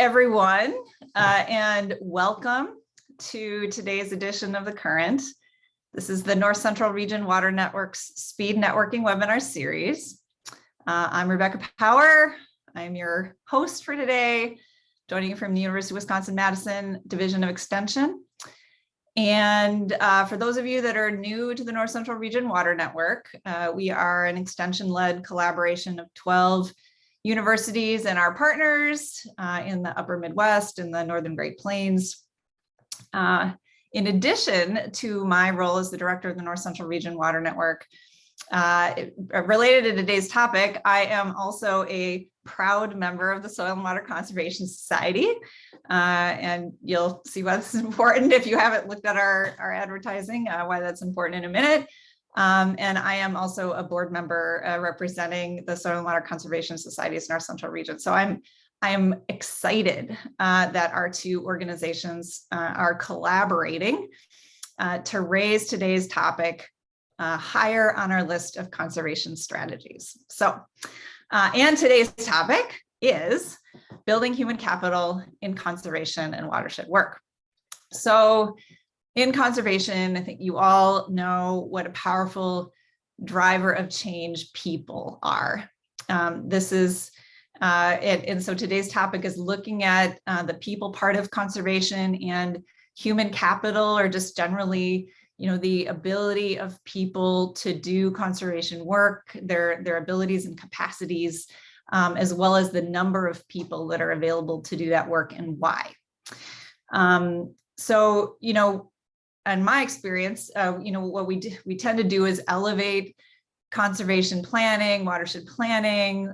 everyone, and welcome to today's edition of The Current. This is the North Central Region Water Network's Speed Networking webinar series. I'm Rebecca Power. I'm your host for today, joining you from the University of Wisconsin-Madison Division of Extension. And for those of you that are new to the North Central Region Water Network, we are an extension-led collaboration of 12 universities and our partners in the Upper Midwest and the Northern Great Plains. In addition to my role as the director of the North Central Region Water Network, related to today's topic, I am also a proud member of the Soil and Water Conservation Society. And you'll see why this is important if you haven't looked at our advertising, why that's important in a minute. And I am also a board member representing the Soil and Water Conservation Society's North Central Region. So I am excited that our two organizations are collaborating to raise today's topic higher on our list of conservation strategies. So, and today's topic is building human capital in conservation and watershed work. So in conservation, I think you all know what a powerful driver of change people are. And so today's topic is looking at the people part of conservation and human capital, or just generally, the ability of people to do conservation work, their abilities and capacities, as well as the number of people that are available to do that work and why. So, in my experience, what we tend to do is elevate conservation planning, watershed planning,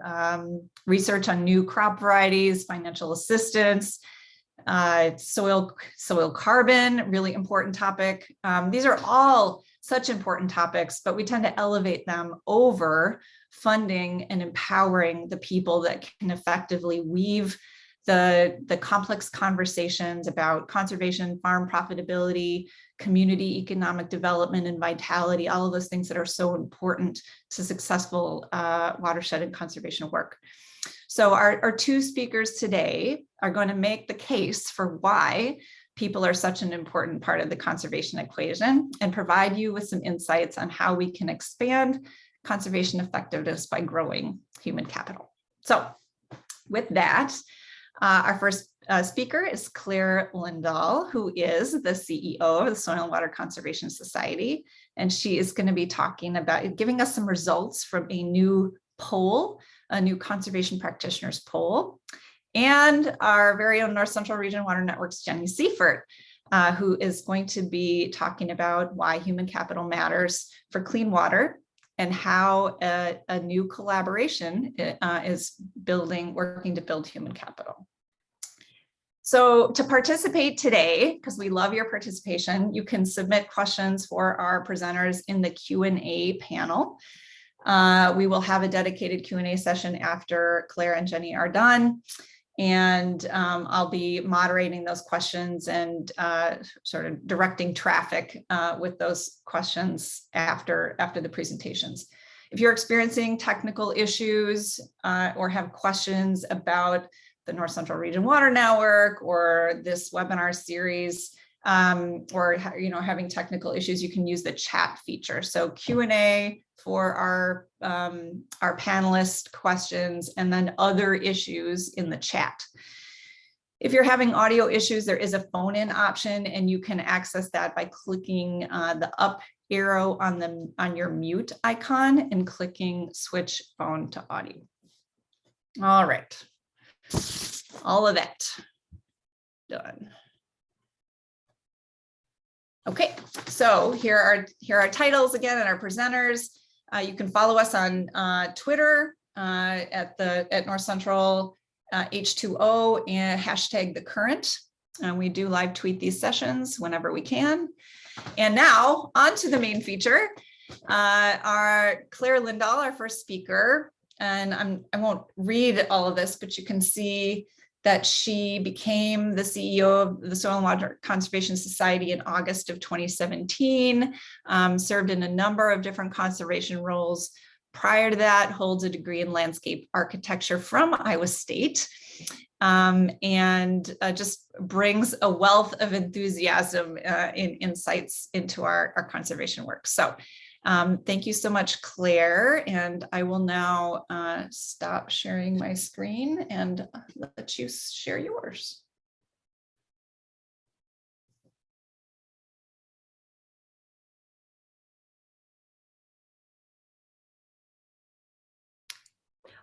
research on new crop varieties, financial assistance, soil carbon, really important topic. These are all such important topics, but we tend to elevate them over funding and empowering the people that can effectively weave the complex conversations about conservation, farm profitability, community economic development and vitality, all of those things that are so important to successful watershed and conservation work. So our two speakers today are going to make the case for why people are such an important part of the conservation equation and provide you with some insights on how we can expand conservation effectiveness by growing human capital. So with that, our first speaker is Claire Lindahl, who is the CEO of the Soil and Water Conservation Society. And she is going to be talking about giving us some results from a new poll, a new Conservation Practitioners poll, and our very own North Central Region Water Network's Jenny Seifert, who is going to be talking about why human capital matters for clean water and how a new collaboration is working to build human capital. So to participate today, because we love your participation, you can submit questions for our presenters in the Q&A panel. We will have a dedicated Q&A session after Claire and Jenny are done. And I'll be moderating those questions and sort of directing traffic with those questions after the presentations. If you're experiencing technical issues or have questions about the North Central Region Water Network or this webinar series, or having technical issues, you can use the chat feature. So Q&A for our panelist questions, and then other issues in the chat. If you're having audio issues, there is a phone-in option, and you can access that by clicking the up arrow on your mute icon and clicking switch phone to audio. All right, all of that done. Okay, so here are titles again and our presenters. You can follow us on Twitter at North Central H2O and hashtag The Current. And we do live tweet these sessions whenever we can. And now on to the main feature. Our Claire Lindahl, our first speaker, and I won't read all of this, but you can see that she became the CEO of the Soil and Water Conservation Society in August of 2017, served in a number of different conservation roles. Prior to that, holds a degree in landscape architecture from Iowa State, and just brings a wealth of enthusiasm in insights into our conservation work. So thank you so much, Claire. And I will now stop sharing my screen and let you share yours.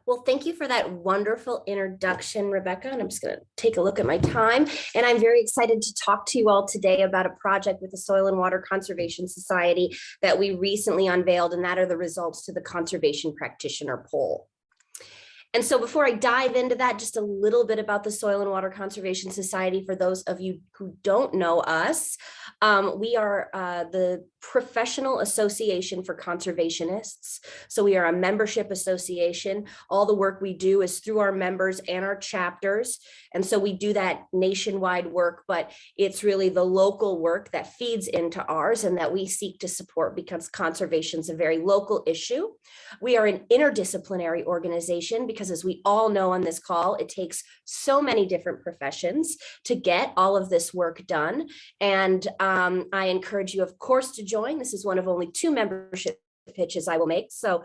Well, thank you for that wonderful introduction, Rebecca. And I'm just going to take a look at my time. And I'm very excited to talk to you all today about a project with the Soil and Water Conservation Society that we recently unveiled, and that are the results to the Conservation Practitioner poll. And so before I dive into that, just a little bit about the Soil and Water Conservation Society. For those of you who don't know us, we are the professional association for conservationists. So we are a membership association. All the work we do is through our members and our chapters. And so we do that nationwide work, but it's really the local work that feeds into ours and that we seek to support, because conservation is a very local issue. We are an interdisciplinary organization because, as we all know on this call, it takes so many different professions to get all of this work done. And I encourage you, of course, to join. This is one of only 2 membership pitches I will make. So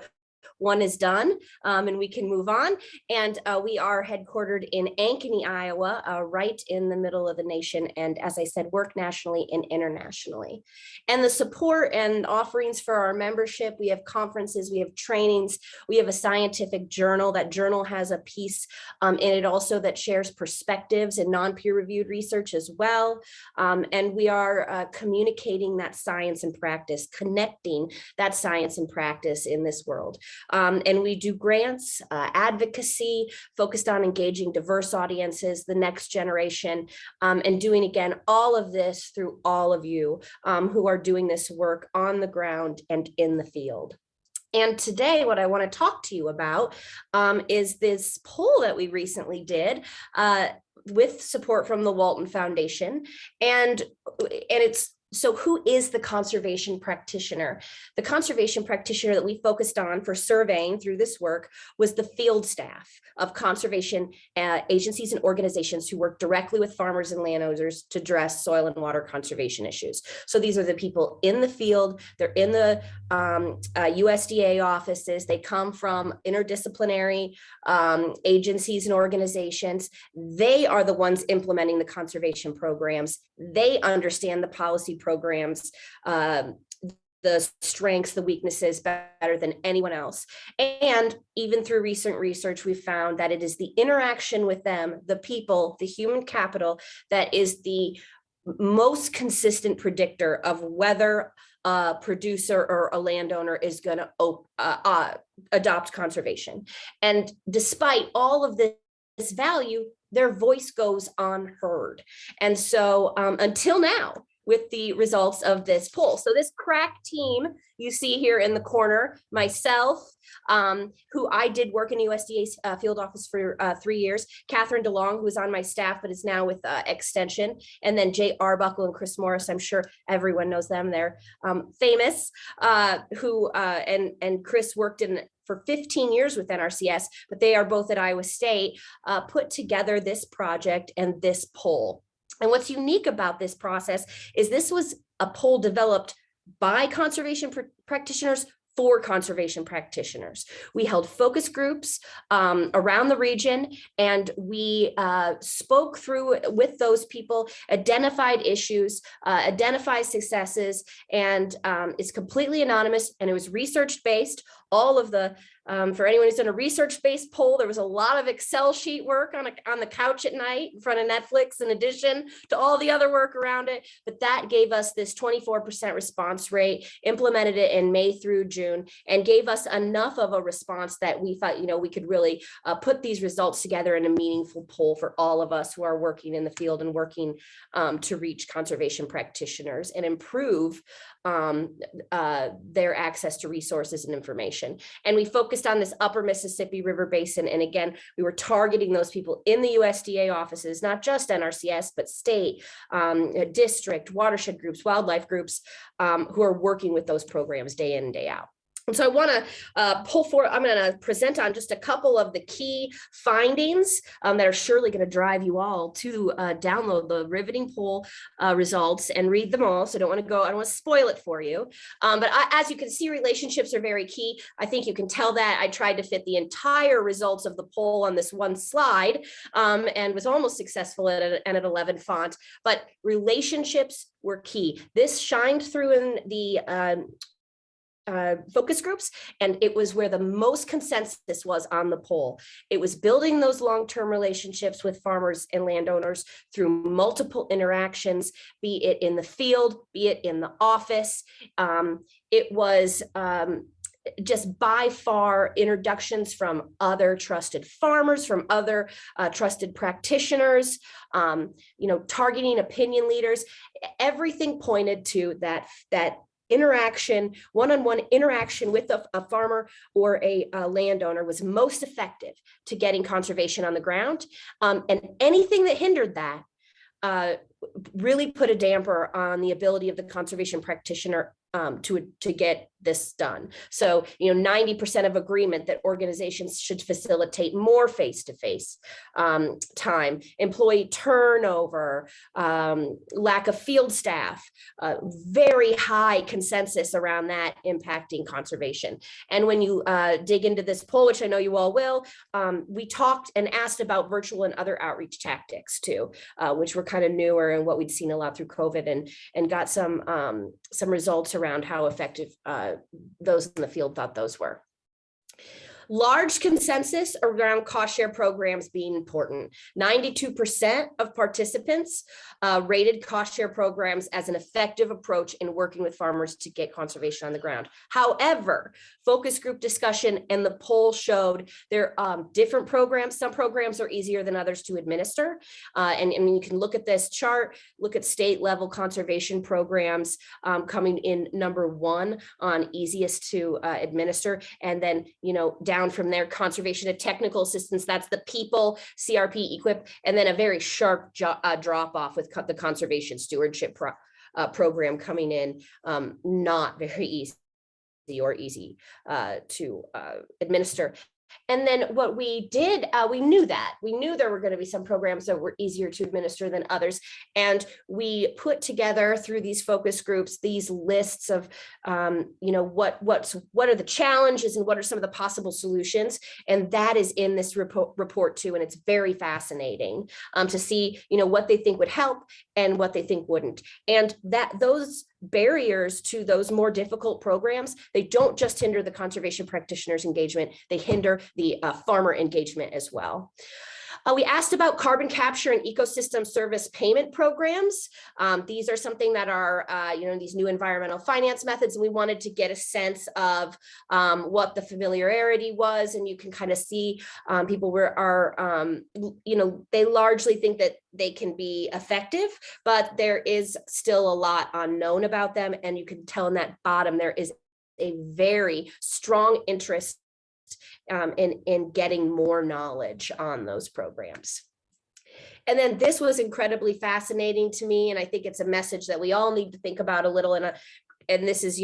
one is done, and we can move on. And we are headquartered in Ankeny, Iowa, right in the middle of the nation. And as I said, work nationally and internationally. And the support and offerings for our membership, we have conferences, we have trainings, we have a scientific journal. That journal has a piece in it also that shares perspectives and non-peer-reviewed research as well. And we are communicating that science and practice, connecting that science and practice in this world. And we do grants, advocacy, focused on engaging diverse audiences, the next generation, and doing, again, all of this through all of you who are doing this work on the ground and in the field. And today, what I want to talk to you about is this poll that we recently did with support from the Walton Foundation. And it's, so who is the conservation practitioner? The conservation practitioner that we focused on for surveying through this work was the field staff of conservation agencies and organizations who work directly with farmers and landowners to address soil and water conservation issues. So these are the people in the field. They're in the USDA offices. They come from interdisciplinary agencies and organizations. They are the ones implementing the conservation programs. They understand the policy programs, the strengths, the weaknesses better than anyone else. And even through recent research, we found that it is the interaction with them, the people, the human capital, that is the most consistent predictor of whether a producer or a landowner is going to adopt conservation. And despite all of this value, their voice goes unheard. And so until now, with the results of this poll. So this crack team you see here in the corner, myself, who I did work in USDA's field office for 3 years, Catherine DeLong, who is on my staff, but is now with Extension, and then Jay Arbuckle and Chris Morris. I'm sure everyone knows them. They're famous, and Chris worked for 15 years with NRCS, but they are both at Iowa State, put together this project and this poll. And what's unique about this process is this was a poll developed by conservation practitioners for conservation practitioners. We held focus groups around the region, and we spoke through with those people, identified issues, identified successes, and it's completely anonymous, and it was research-based. All of the, for anyone who's done a research-based poll, there was a lot of Excel sheet work on the couch at night in front of Netflix, in addition to all the other work around it. But that gave us this 24% response rate, implemented it in May through June, and gave us enough of a response that we thought, we could really put these results together in a meaningful poll for all of us who are working in the field and working to reach conservation practitioners and improve their access to resources and information. And we focused on this upper Mississippi River Basin. And again, we were targeting those people in the USDA offices, not just NRCS, but state, district, watershed groups, wildlife groups, who are working with those programs day in and day out. And so I want to pull forward, I'm going to present on just a couple of the key findings that are surely going to drive you all to download the riveting poll results and read them all. So I don't want to spoil it for you. As you can see, relationships are very key. I think you can tell that I tried to fit the entire results of the poll on this one slide and was almost successful at an 11 font, but relationships were key. This shined through in the focus groups, and it was where the most consensus was on the poll. It was building those long-term relationships with farmers and landowners through multiple interactions, be it in the field, be it in the office. It was just by far introductions from other trusted farmers, from other trusted practitioners, targeting opinion leaders. Everything pointed to that interaction, one-on-one interaction with a farmer or a landowner was most effective to getting conservation on the ground. And anything that hindered that really put a damper on the ability of the conservation practitioner to get this done. So, 90% of agreement that organizations should facilitate more face-to-face time, employee turnover, lack of field staff, very high consensus around that impacting conservation. And when you dig into this poll, which I know you all will, we talked and asked about virtual and other outreach tactics too, which were kind of newer and what we'd seen a lot through COVID, and got some results around how effective those in the field thought those were. Large consensus around cost share programs being important. 92% of participants rated cost share programs as an effective approach in working with farmers to get conservation on the ground. However, focus group discussion and the poll showed there are different programs. Some programs are easier than others to administer. And you can look at this chart, look at state level conservation programs coming in number 1 on easiest to administer. And then, down from there, conservation and technical assistance, that's the people, CRP, equip, and then a very sharp drop off with the conservation stewardship program coming in, not very easy to administer. And then what we did, we knew there were going to be some programs that were easier to administer than others. And we put together through these focus groups, these lists of, what are the challenges and what are some of the possible solutions. And that is in this report too. And it's very fascinating to see, what they think would help and what they think wouldn't. And that those barriers to those more difficult programs, they don't just hinder the conservation practitioners' engagement, they hinder the farmer engagement as well. We asked about carbon capture and ecosystem service payment programs. These are something that are, these new environmental finance methods, and we wanted to get a sense of what the familiarity was. And you can kind of see people they largely think that they can be effective, but there is still a lot unknown about them. And you can tell in that bottom, there is a very strong interest in getting more knowledge on those programs. And then this was incredibly fascinating to me. And I think it's a message that we all need to think about a little. And this is,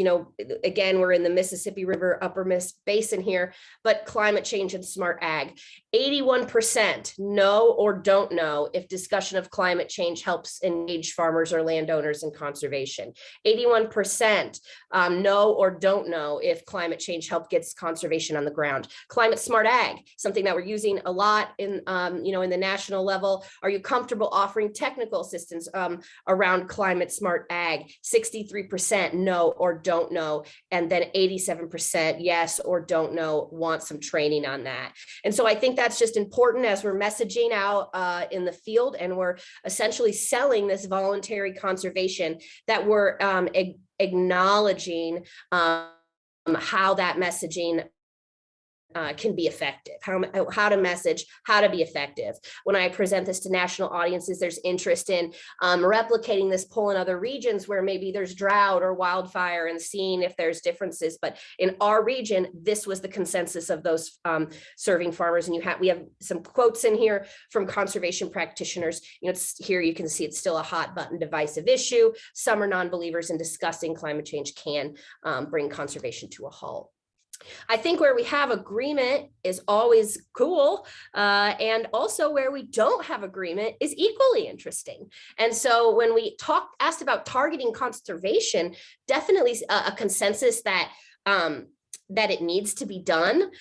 again, we're in the Mississippi River Upper Basin here, but climate change and smart ag. 81% know or don't know if discussion of climate change helps engage farmers or landowners in conservation. 81% know or don't know if climate change help gets conservation on the ground. Climate smart ag, something that we're using a lot in, in the national level. Are you comfortable offering technical assistance around climate smart ag? 63% know or don't know, and then 87% yes or don't know, want some training on that. And so I think that's just important as we're messaging out in the field, and we're essentially selling this voluntary conservation, that we're acknowledging how that messaging can be effective, how to message, how to be effective. When I present this to national audiences, there's interest in replicating this poll in other regions where maybe there's drought or wildfire, and seeing if there's differences. But in our region, this was the consensus of those serving farmers. And we have some quotes in here from conservation practitioners. Here you can see it's still a hot button divisive issue. Some are non-believers in discussing climate change can bring conservation to a halt. I think where we have agreement is always cool. And also where we don't have agreement is equally interesting. And so when we asked about targeting conservation, definitely a consensus that that it needs to be done.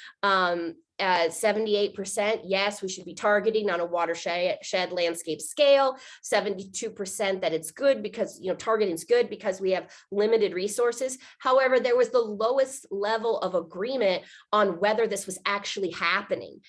78%, yes, we should be targeting on a watershed landscape scale. 72% that it's good because, targeting is good because we have limited resources. However, there was the lowest level of agreement on whether this was actually happening.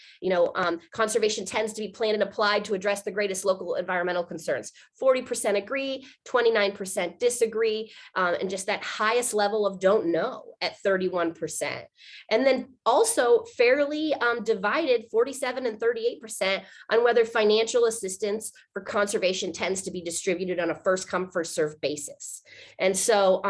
Conservation tends to be planned and applied to address the greatest local environmental concerns. 40% agree, 29% disagree, and just that highest level of don't know at 31%. And then also fairly divided 47 and 38% on whether financial assistance for conservation tends to be distributed on a first come first served basis. And so,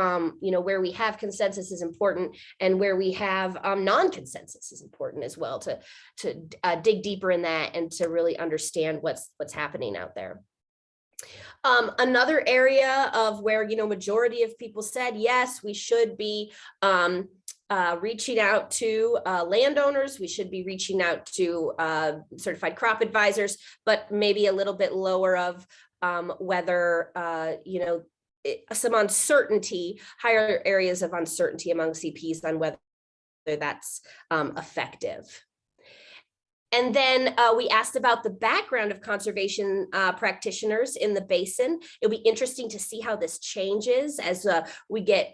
where we have consensus is important, and where we have non-consensus is important as well to dig deeper in that and to really understand what's happening out there. Another area of where, majority of people said, yes, we should be reaching out to landowners, we should be reaching out to certified crop advisors, but maybe a little bit lower of whether, some uncertainty, higher areas of uncertainty among CPs on whether that's effective. And then we asked about the background of conservation practitioners in the basin. It'll be interesting to see how this changes as we get,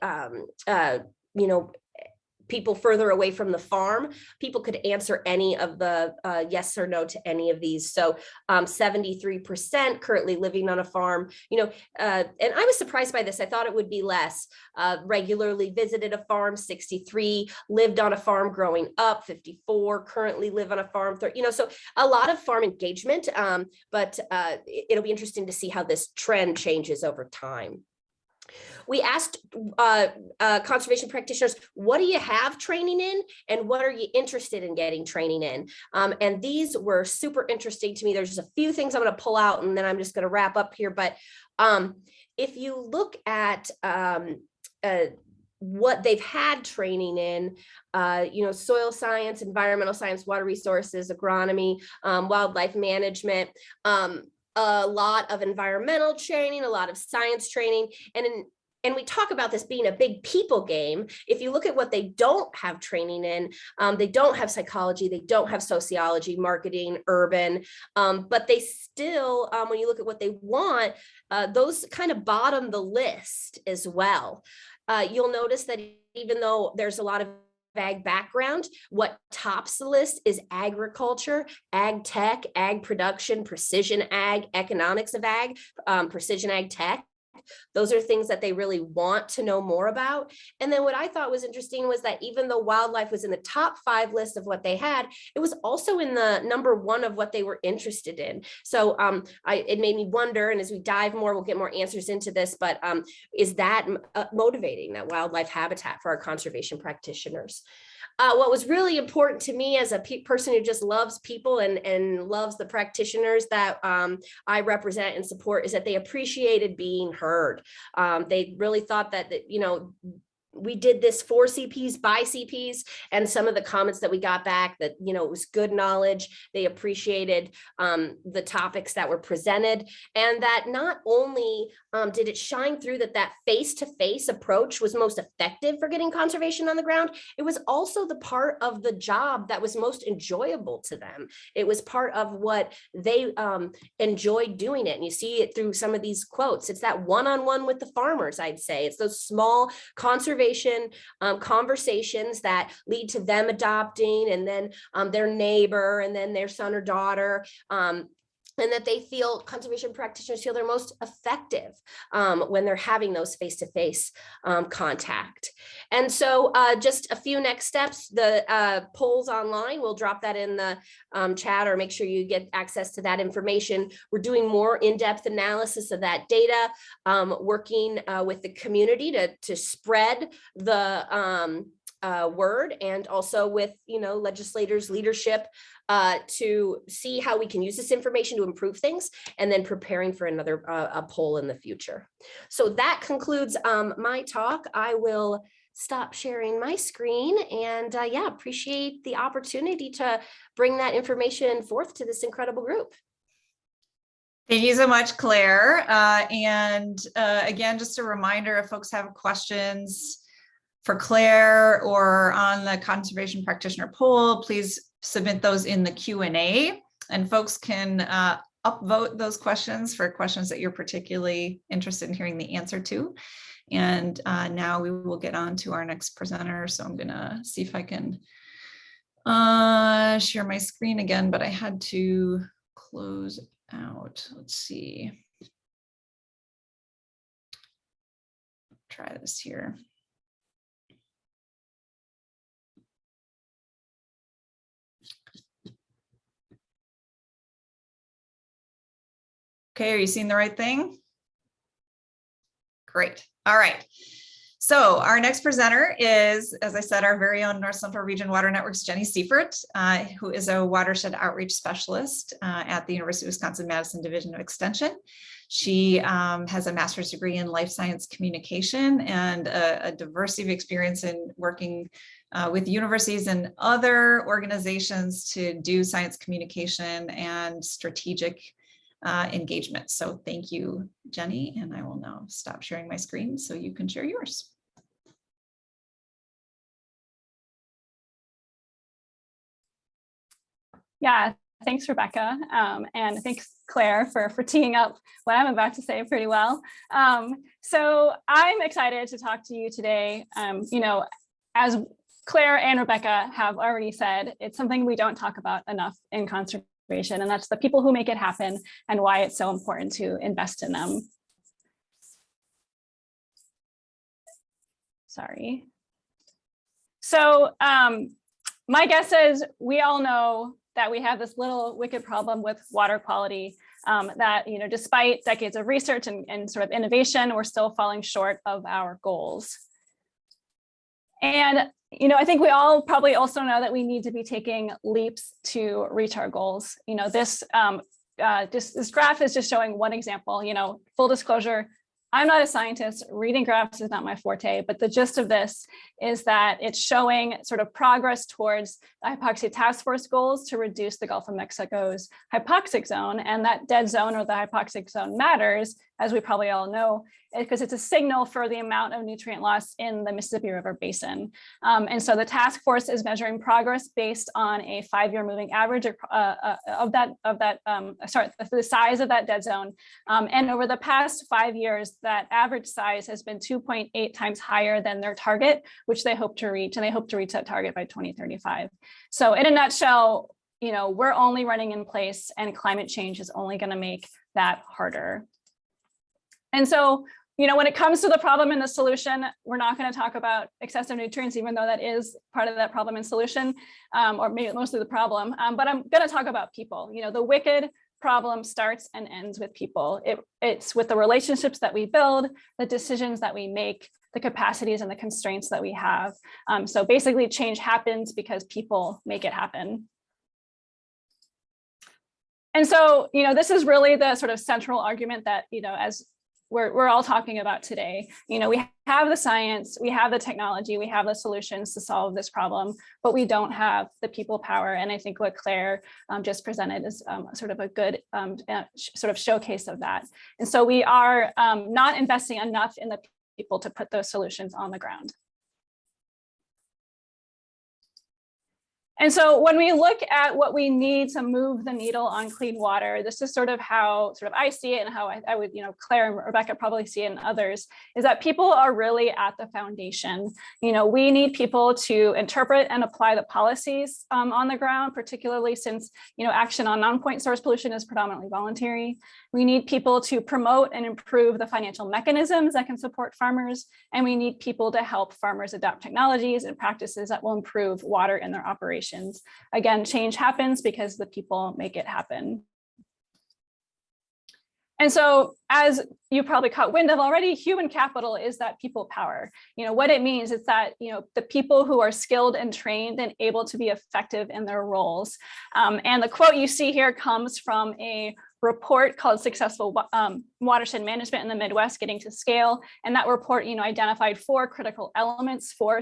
people further away from the farm. People could answer any of the yes or no to any of these. So 73% currently living on a farm, and I was surprised by this. I thought it would be less. Regularly visited a farm, 63, lived on a farm growing up, 54, currently live on a farm, 30, so a lot of farm engagement, but it'll be interesting to see how this trend changes over time. We asked conservation practitioners, what do you have training in and what are you interested in getting training in? And these were super interesting to me. There's just a few things I'm going to pull out and then I'm just going to wrap up here. But if you look at what they've had training in, soil science, environmental science, water resources, agronomy, wildlife management, a lot of environmental training, a lot of science training, and we talk about this being a big people game. If you look at what they don't have training in, they don't have psychology, they don't have sociology, marketing, urban, but they still, when you look at what they want, those kind of bottom the list as well. You'll notice that even though there's a lot of ag background, what tops the list is agriculture, ag tech, ag production, precision ag, economics of ag, precision ag tech. Those are things that they really want to know more about. And then what I thought was interesting was that even though wildlife was in the top 5 list of what they had, it was also in the number 1 of what they were interested in. So it made me wonder, and as we dive more, we'll get more answers into this, but is that motivating, that wildlife habitat for our conservation practitioners? What was really important to me as a person who just loves people and loves the practitioners that I represent and support is that they appreciated being heard. They really thought that, we did this for CPs by CPs, and some of the comments that we got back that, it was good knowledge. They appreciated the topics that were presented, and that not only did it shine through that face-to-face approach was most effective for getting conservation on the ground, it was also the part of the job that was most enjoyable to them. It was part of what they enjoyed doing it. And you see it through some of these quotes. It's that one-on-one with the farmers, I'd say. It's those small conservation conversations that lead to them adopting, and then their neighbor, and then their son or daughter, and that they feel, conservation practitioners feel they're most effective when they're having those face-to-face contact. And so just a few next steps, the polls online, we'll drop that in the chat, or make sure you get access to that information. We're doing more in-depth analysis of that data, working with the community to spread the word, and also with legislators, leadership, to see how we can use this information to improve things, and then preparing for another a poll in the future. So that concludes my talk. I will stop sharing my screen, and yeah, appreciate the opportunity to bring that information forth to this incredible group. Thank you so much, Claire. Again, just a reminder, if folks have questions for Claire or on the Conservation Practitioner poll, please submit those in the Q&A, and folks can upvote those questions for questions that you're particularly interested in hearing the answer to. And now we will get on to our next presenter. So I'm gonna see if I can share my screen again, but I had to close out. Let's see. Try this here. Okay, are you seeing the right thing? Great. All right. So our next presenter is, as I said, our very own North Central Region Water Network's Jenny Seifert, who is a watershed outreach specialist at the University of Wisconsin-Madison Division of Extension. She has a master's degree in life science communication and a diversity of experience in working with universities and other organizations to do science communication and strategic engagement. So thank you, Jenny, and I will now stop sharing my screen so you can share yours. Yeah, thanks, Rebecca. And thanks, Claire, for teeing up what I'm about to say pretty well. So I'm excited to talk to you today. You know, as Claire and Rebecca have already said, it's something we don't talk about enough in conservation, and that's the people who make it happen and why it's so important to invest in them. Sorry. So my guess is we all know that we have this little wicked problem with water quality that, you know, despite decades of research and sort of innovation, we're still falling short of our goals. And, you know, I think we all probably also know that we need to be taking leaps to reach our goals. You know, this graph is just showing one example. You know, full disclosure, I'm not a scientist. Reading graphs is not my forte, but the gist of this is that it's showing sort of progress towards the Hypoxic Task Force goals to reduce the Gulf of Mexico's hypoxic zone. And that dead zone, or the hypoxic zone, matters, as we probably all know, because it's a signal for the amount of nutrient loss in the Mississippi River Basin. And so the task force is measuring progress based on a 5-year moving average of the size of that dead zone. And over the past 5 years, that average size has been 2.8 times higher than their target, which they hope to reach, and they hope to reach that target by 2035. So in a nutshell, you know, we're only running in place, and climate change is only going to make that harder. And so, you know, when it comes to the problem and the solution, we're not going to talk about excessive nutrients, even though that is part of that problem and solution, or maybe mostly the problem. But I'm going to talk about people. You know, the wicked problem starts and ends with people. It's with the relationships that we build, the decisions that we make, the capacities and the constraints that we have. So basically, change happens because people make it happen. And so, you know, this is really the sort of central argument that, you know, as we're all talking about today. You know, we have the science, we have the technology, we have the solutions to solve this problem, but we don't have the people power. And I think what Claire just presented is sort of a good sort of showcase of that. And so we are not investing enough in the people to put those solutions on the ground. And so when we look at what we need to move the needle on clean water, this is sort of how I see it, and how I would, you know, Claire and Rebecca probably see it, and others, is that people are really at the foundation. You know, we need people to interpret and apply the policies on the ground, particularly since, you know, action on non-point source pollution is predominantly voluntary. We need people to promote and improve the financial mechanisms that can support farmers, and we need people to help farmers adopt technologies and practices that will improve water in their operations. Again, change happens because the people make it happen. And so, as you probably caught wind of already, human capital is that people power. You know, what it means is that, you know, the people who are skilled and trained and able to be effective in their roles. And the quote you see here comes from a report called Successful Watershed Management in the Midwest, Getting to Scale. And that report, identified 4 critical elements for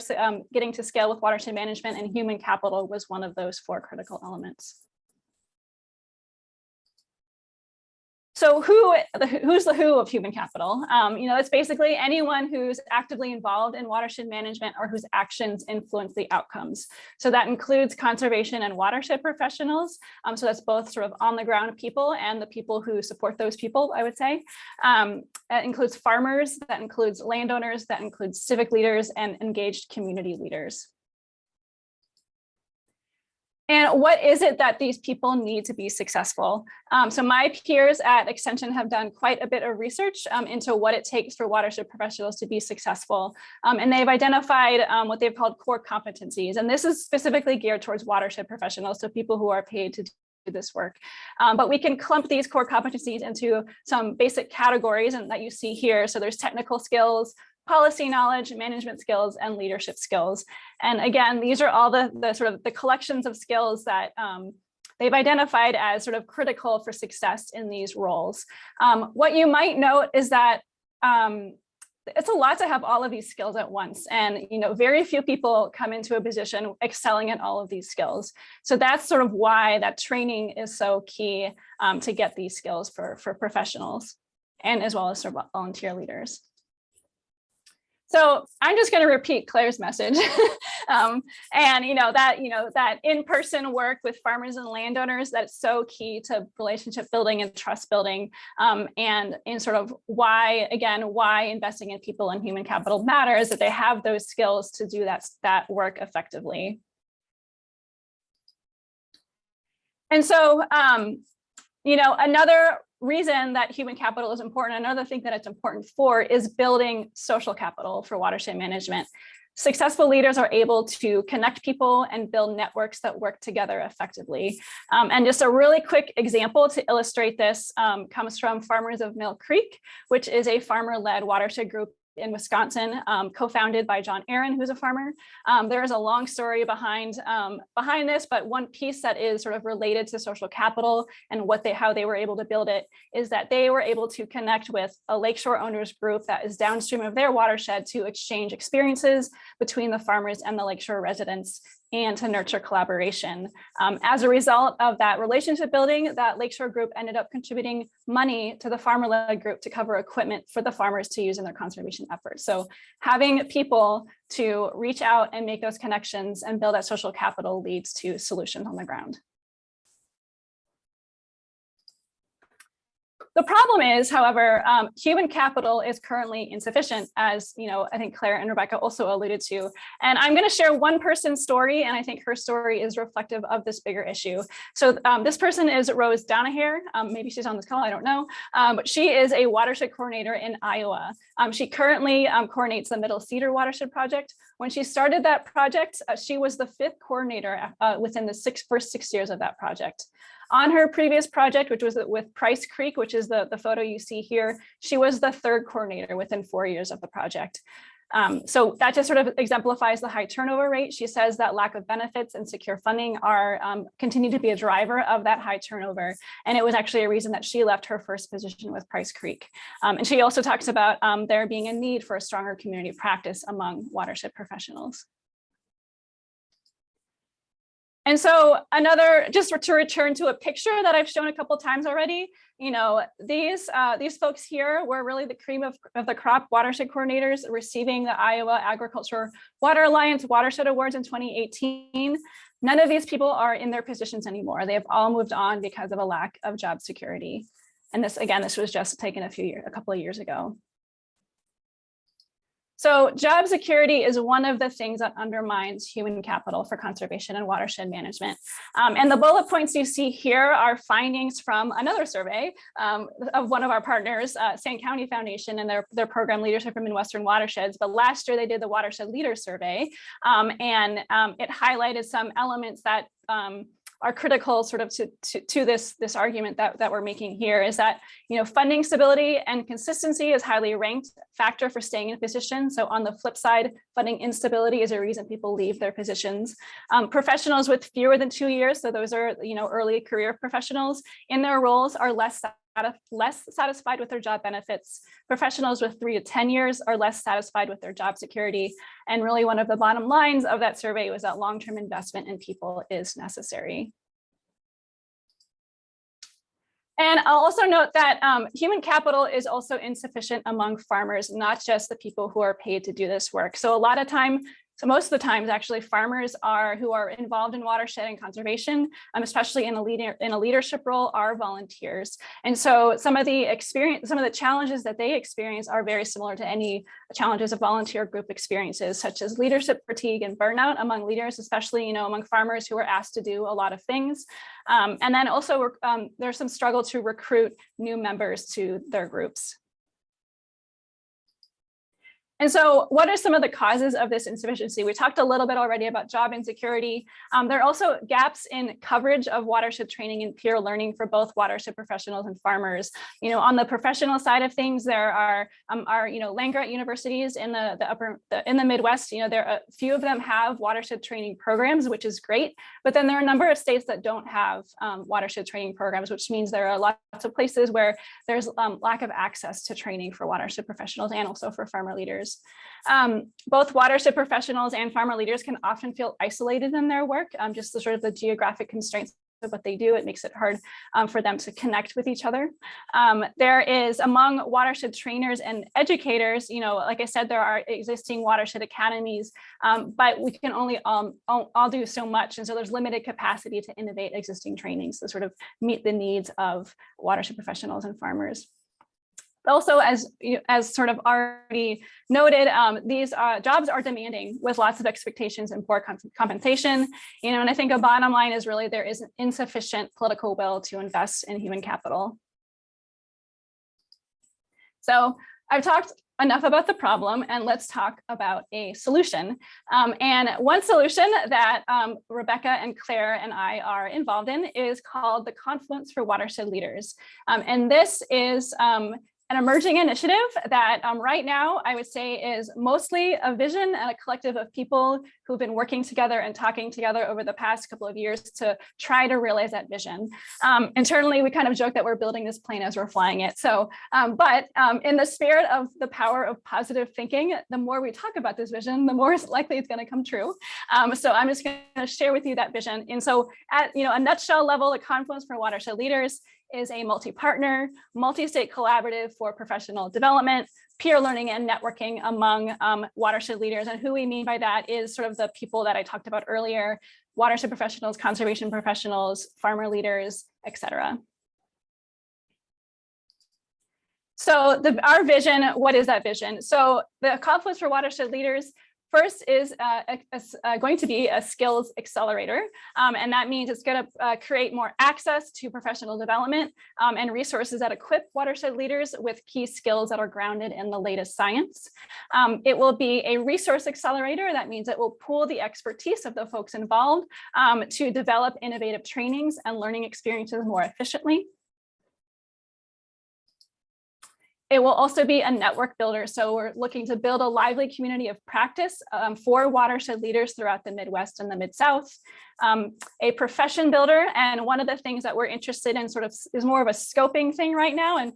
getting to scale with watershed management, and human capital was one of those 4 critical elements. So who's the who of human capital? It's basically anyone who's actively involved in watershed management or whose actions influence the outcomes. So that includes conservation and watershed professionals. So that's both sort of on the ground people and the people who support those people, I would say. That includes farmers, that includes landowners, that includes civic leaders and engaged community leaders. And what is it that these people need to be successful? So my peers at Extension have done quite a bit of research into what it takes for watershed professionals to be successful. And they've identified what they've called core competencies. And this is specifically geared towards watershed professionals, so people who are paid to do this work. But we can clump these core competencies into some basic categories and that you see here. So there's technical skills, policy knowledge, management skills, and leadership skills. And again, these are all the sort of the collections of skills that they've identified as sort of critical for success in these roles. What you might note is that it's a lot to have all of these skills at once. And very few people come into a position excelling at all of these skills. So that's sort of why that training is so key to get these skills for professionals and as well as sort of volunteer leaders. So I'm just going to repeat Claire's message. And that in-person work with farmers and landowners, that's so key to relationship building and trust building, and in sort of why investing in people and human capital matters, that they have those skills to do that work effectively. And so another reason that human capital is important, another thing that it's important for, is building social capital for watershed management. Successful leaders are able to connect people and build networks that work together effectively. And just a really quick example to illustrate this comes from Farmers of Mill Creek, which is a farmer-led watershed group in Wisconsin, co-founded by John Aaron, who's a farmer. There is a long story behind this, but one piece that is sort of related to social capital and how they were able to build it is that they were able to connect with a lakeshore owners group that is downstream of their watershed to exchange experiences between the farmers and the lakeshore residents and to nurture collaboration. As a result of that relationship building, that lakeshore group ended up contributing money to the farmer-led group to cover equipment for the farmers to use in their conservation efforts. So having people to reach out and make those connections and build that social capital leads to solutions on the ground. The problem is, however, human capital is currently insufficient, as I think Claire and Rebecca also alluded to. And I'm going to share one person's story, and I think her story is reflective of this bigger issue. So this person is Rose Donaher. Maybe she's on this call, I don't know. But she is a watershed coordinator in Iowa. She currently coordinates the Middle Cedar Watershed Project. When she started that project, she was the 5th coordinator within the first 6 years of that project. On her previous project, which was with Price Creek, which is the photo you see here, she was the 3rd coordinator within 4 years of the project. So that just sort of exemplifies the high turnover rate. She says that lack of benefits and secure funding continue to be a driver of that high turnover. And it was actually a reason that she left her first position with Price Creek. And she also talks about there being a need for a stronger community practice among watershed professionals. And so just to return to a picture that I've shown a couple times already, these folks here were really the cream of the crop watershed coordinators receiving the Iowa Agriculture Water Alliance Watershed Awards in 2018. None of these people are in their positions anymore. They have all moved on because of a lack of job security. And this was just taken a couple of years ago. So job security is one of the things that undermines human capital for conservation and watershed management. And the bullet points you see here are findings from another survey of one of our partners, St. County Foundation, and their program Leadership in Midwestern Watersheds. But last year they did the Watershed Leader Survey, and it highlighted some elements that are critical sort of to this argument that we're making here, is that, funding stability and consistency is highly ranked factor for staying in a position. So on the flip side, funding instability is a reason people leave their positions. Professionals with fewer than 2 years, so those are, early career professionals in their roles, are less satisfied with their job benefits. Professionals with 3 to 10 years are less satisfied with their job security. And really one of the bottom lines of that survey was that long-term investment in people is necessary. And I'll also note that human capital is also insufficient among farmers, not just the people who are paid to do this work. So most of the times, actually, farmers who are involved in watershed and conservation, especially in a leadership role, are volunteers. And so some of the challenges that they experience are very similar to any challenges of volunteer group experiences, such as leadership fatigue and burnout among leaders, especially among farmers who are asked to do a lot of things. And then also there's some struggle to recruit new members to their groups. And so what are some of the causes of this insufficiency? We talked a little bit already about job insecurity. There are also gaps in coverage of watershed training and peer learning for both watershed professionals and farmers. On the professional side of things, there are land-grant universities in the Midwest. A few of them have watershed training programs, which is great. But then there are a number of states that don't have watershed training programs, which means there are lots of places where there's lack of access to training for watershed professionals and also for farmer leaders. Both watershed professionals and farmer leaders can often feel isolated in their work, just the sort of the geographic constraints of what they do. It makes it hard for them to connect with each other. There is, among watershed trainers and educators, like I said, there are existing watershed academies, but we can only all do so much. And so there's limited capacity to innovate existing trainings to sort of meet the needs of watershed professionals and farmers. Also, as sort of already noted, these jobs are demanding with lots of expectations and poor compensation. And I think a bottom line is really there is insufficient political will to invest in human capital. So I've talked enough about the problem, and let's talk about a solution. And one solution that Rebecca and Claire and I are involved in is called the Confluence for Watershed Leaders. And this is an emerging initiative that right now I would say is mostly a vision and a collective of people who've been working together and talking together over the past couple of years to try to realize that vision. Internally, we kind of joke that we're building this plane as we're flying it. So, but in the spirit of the power of positive thinking, the more we talk about this vision, the more likely it's going to come true. So I'm just going to share with you that vision. And so at a nutshell level, the Confluence for Watershed Leaders is a multi-partner, multi-state collaborative for professional development, peer learning and networking among watershed leaders. And who we mean by that is sort of the people that I talked about earlier: watershed professionals, conservation professionals, farmer leaders, et cetera. So our vision, what is that vision? So the Confluence for Watershed Leaders first is going to be a skills accelerator, and that means it's going to create more access to professional development and resources that equip watershed leaders with key skills that are grounded in the latest science. It will be a resource accelerator. That means it will pool the expertise of the folks involved to develop innovative trainings and learning experiences more efficiently. It will also be a network builder. So we're looking to build a lively community of practice for watershed leaders throughout the Midwest and the Mid-South. A profession builder, and one of the things that we're interested in sort of is more of a scoping thing right now. And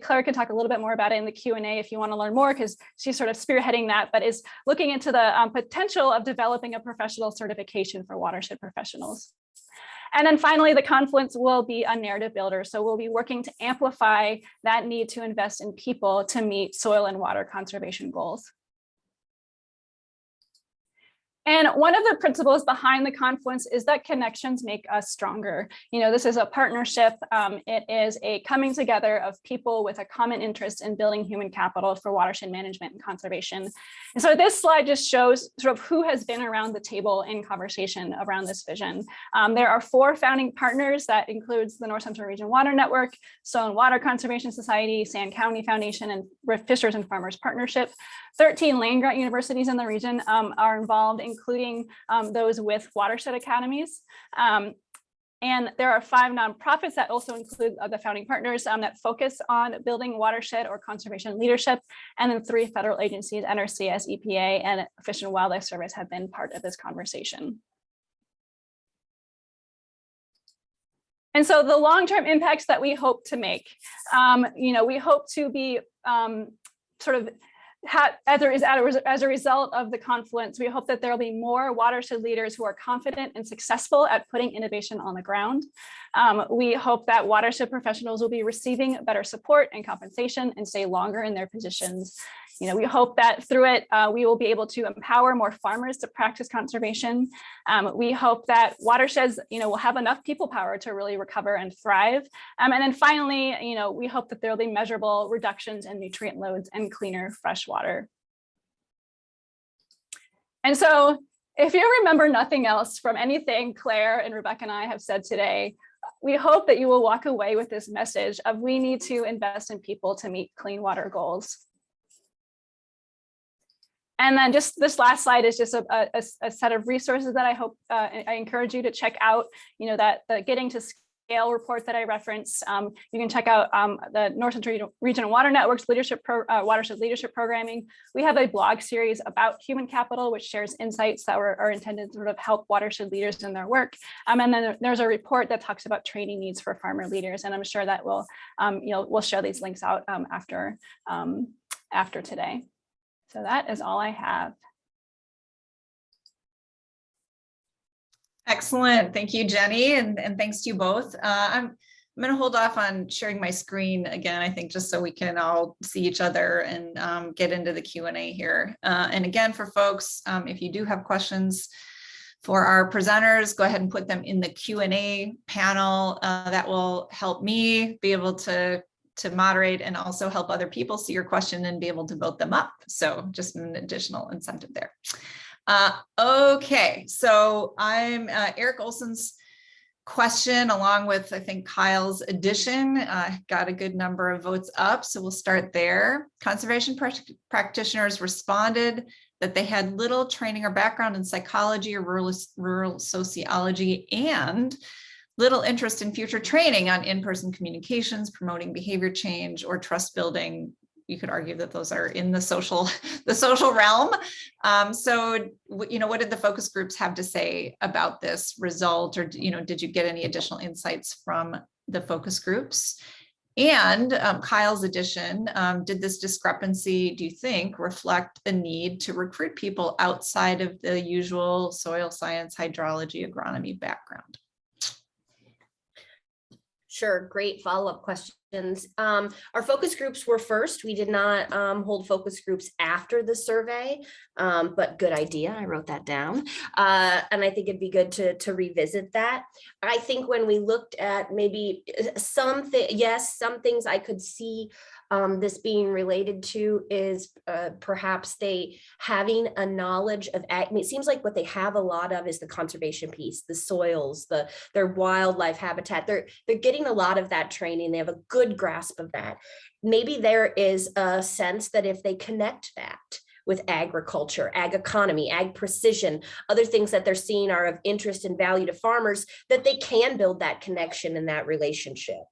Claire can talk a little bit more about it in the Q&A if you want to learn more, because she's sort of spearheading that, but is looking into the potential of developing a professional certification for watershed professionals. And then finally, the Confluence will be a narrative builder. So we'll be working to amplify that need to invest in people to meet soil and water conservation goals. And one of the principles behind the Confluence is that connections make us stronger. This is a partnership. It is a coming together of people with a common interest in building human capital for watershed management and conservation. And so this slide just shows sort of who has been around the table in conversation around this vision. There are 4 founding partners. That includes the North Central Region Water Network, Soil and Water Conservation Society, Sand County Foundation, and Fishers and Farmers Partnership. 13 land-grant universities in the region are involved, including those with watershed academies. And there are 5 nonprofits that also include the founding partners that focus on building watershed or conservation leadership. And then 3 federal agencies, NRCS, EPA, and Fish and Wildlife Service have been part of this conversation. And so the long-term impacts that we hope to make, we hope to be as a result of the Confluence, we hope that there will be more watershed leaders who are confident and successful at putting innovation on the ground. We hope that watershed professionals will be receiving better support and compensation and stay longer in their positions. We hope that through it, we will be able to empower more farmers to practice conservation. We hope that watersheds, will have enough people power to really recover and thrive. And then finally, we hope that there will be measurable reductions in nutrient loads and cleaner fresh water. And so if you remember nothing else from anything Claire and Rebecca and I have said today, we hope that you will walk away with this message of we need to invest in people to meet clean water goals. And then just this last slide is just a set of resources that I hope I encourage you to check out, that the Getting to Scale report that I referenced. You can check out the North Central Regional Water Network's watershed leadership programming. We have a blog series about human capital, which shares insights that are intended to sort of help watershed leaders in their work. And then there's a report that talks about training needs for farmer leaders. And I'm sure that we'll share these links out after today. So that is all I have. Excellent. Thank you, Jenny. And thanks to you both. I'm going to hold off on sharing my screen again, I think, just so we can all see each other and get into the Q&A here. And again, for folks, if you do have questions for our presenters, go ahead and put them in the Q&A panel. That will help me be able to moderate and also help other people see your question and be able to vote them up. So just an additional incentive there. Okay, so I'm Eric Olson's question along with, I think, Kyle's addition got a good number of votes up. So we'll start there. Conservation practitioners responded that they had little training or background in psychology or rural sociology and little interest in future training on in-person communications, promoting behavior change, or trust building. You could argue that those are in the social realm. So, what did the focus groups have to say about this result, or did you get any additional insights from the focus groups? And Kyle's addition, did this discrepancy, do you think, reflect a need to recruit people outside of the usual soil science, hydrology, agronomy background? Sure, great follow-up questions. Our focus groups were first. We did not hold focus groups after the survey, but good idea. I wrote that down. And I think it'd be good to revisit that. I think when we looked at maybe some things I could see this being related to is perhaps they having a knowledge of, it seems like what they have a lot of is the conservation piece, the soils, their wildlife habitat. They're getting a lot of that training. They have a good grasp of that. Maybe there is a sense that if they connect that with agriculture, ag economy, ag precision, other things that they're seeing are of interest and value to farmers, that they can build that connection and that relationship.